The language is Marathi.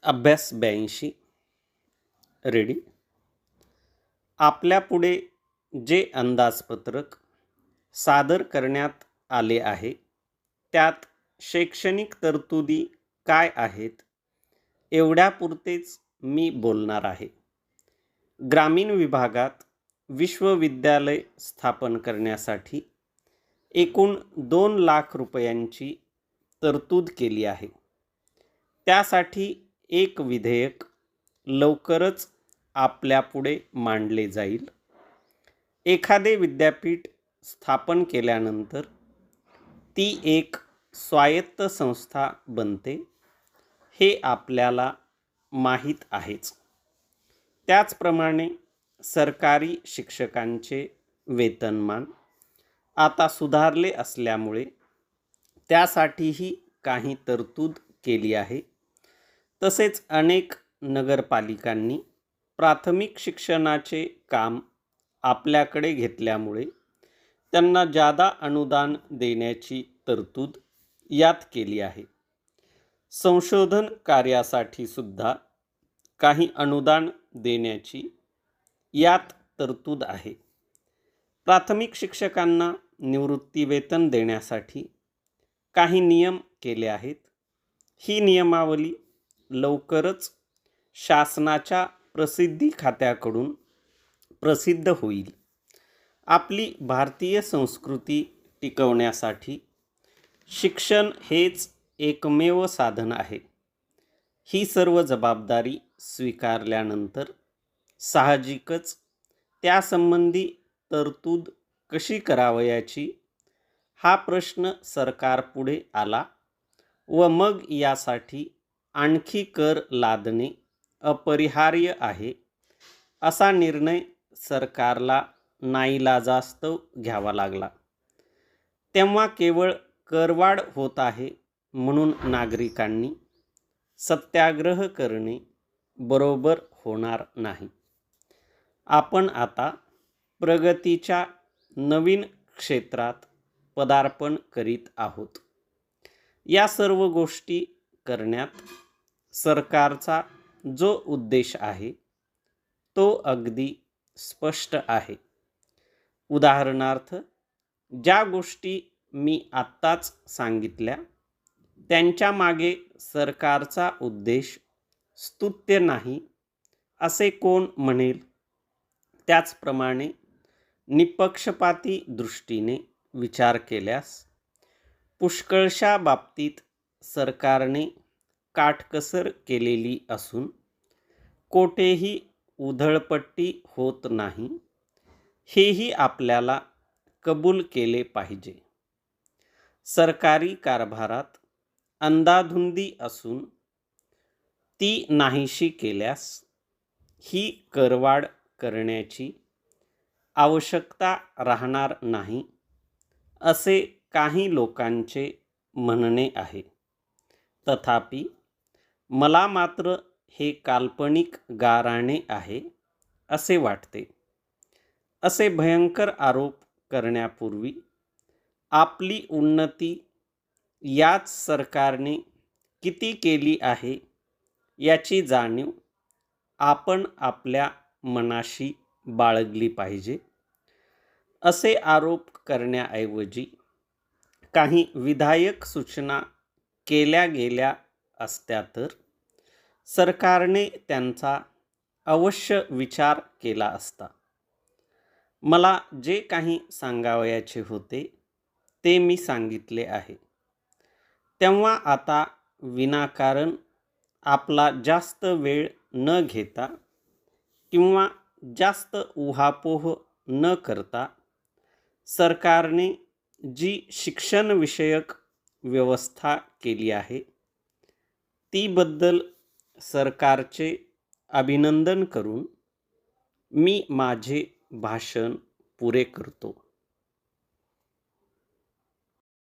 अभ्यास 82 रेडी. आपल्यापुढे जे अंदाजपत्रक सादर करण्यात आले आहे त्यात शैक्षणिक तरतुदी काय आहेत एवढ्यापुरतेच मी बोलणार आहे. ग्रामीण विभागात विश्वविद्यालय स्थापन करण्यासाठी एकूण 2 लाख रुपयांची तरतूद केली आहे. त्यासाठी एक विधेयक लवकरच आपल्यापुढे मांडले जाईल. एखादे विद्यापीठ स्थापन केल्यानंतर ती एक स्वायत्त संस्था बनते हे आपल्याला माहीत आहेच. त्याचप्रमाणे सरकारी शिक्षकांचे वेतनमान आता सुधारले असल्यामुळे त्यासाठीही काही तरतूद केली आहे. तसेच अनेक नगरपालिकांनी प्राथमिक शिक्षणाचे काम आपल्याकडे घेतल्यामुळे त्यांना जादा अनुदान देण्याची तरतूद यात केली आहे. संशोधन कार्यासाठी सुद्धा काही अनुदान देण्याची यात तरतूद आहे. प्राथमिक शिक्षकांना निवृत्तीवेतन देण्यासाठी काही नियम केले आहेत. ही नियमावली लवकरच शासनाच्या प्रसिद्धी खात्याकडून प्रसिद्ध होईल. आपली भारतीय संस्कृती टिकवण्यासाठी शिक्षण हेच एकमेव साधन आहे. ही सर्व जबाबदारी स्वीकारल्यानंतर साहजिकच त्यासंबंधी तरतूद कशी करावयाची हा प्रश्न सरकारपुढे आला व मग यासाठी आणखी कर लादणे अपरिहार्य आहे असा निर्णय सरकारला नाईलाजास्तव घ्यावा लागला. तेव्हा केवळ करवाढ होत आहे म्हणून नागरिकांनी सत्याग्रह करणे बरोबर होणार नाही. आपण आता प्रगतीच्या नवीन क्षेत्रात पदार्पण करीत आहोत. या सर्व गोष्टी करण्यात सरकारचा जो उद्देश आहे तो अगदी स्पष्ट आहे. उदाहरणार्थ, ज्या गोष्टी मी आत्ताच सांगितल्या त्यांच्या मागे सरकारचा उद्देश स्तुत्य नाही असे कोण म्हणेल? त्याचप्रमाणे निपक्षपाती दृष्टीने विचार केल्यास पुष्कळशा बाबतीत सरकारने काटकसर केलेली असून कोठेही उधळपट्टी होत नाही हेही आपल्याला कबूल केले पाहिजे. सरकारी कारभारात अंधाधुंदी असून ती नाहीशी केल्यास ही करवाढ करण्याची आवश्यकता राहणार नाही असे काही लोकांचे म्हणणे आहे. तथापि मला मात्र हे काल्पनिक गाऱ्हाणे आहे असे वाटते. असे भयंकर आरोप करण्यापूर्वी आपली उन्नती याच सरकारने किती केली आहे याची जाणीव आपण आपल्या मनाशी बाळगली पाहिजे. असे आरोप करण्याऐवजी काही विधायक सूचना केल्या गेल्या असत्या तर सरकारने त्यांचा अवश्य विचार केला असता. मला जे काही सांगावयाचे होते ते मी सांगितले आहे. तेव्हा आता विनाकारण आपला जास्त वेळ न घेता किंवा जास्त उहापोह न करता सरकारने जी शिक्षणविषयक व्यवस्था केली आहे तीबद्दल सरकारचे अभिनंदन करून मी माझे भाषण पुरे करतो.